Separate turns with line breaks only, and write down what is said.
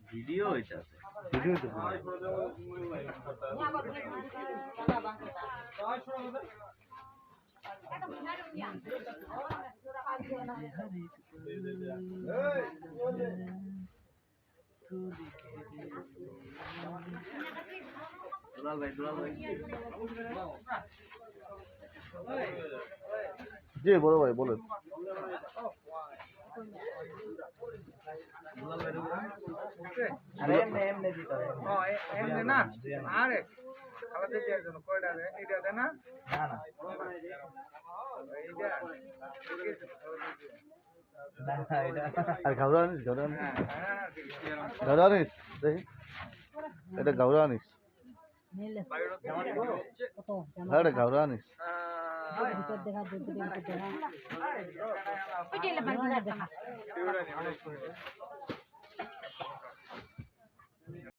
Video হইতাছে
video তো
দুলাল ভাই
জি বড় ভাই বলেন।
আরে এমনি দিতে হবে এমনি না আরে আলাদা দেওয়ার জন্য কয়টা রে এইটা দে না না না এইটা
আর ঘাবড়া আনিস দেখি এটা ঘাবড়া আনিস হ্যাঁ এটা ঘাবড়া আনিস
দেখা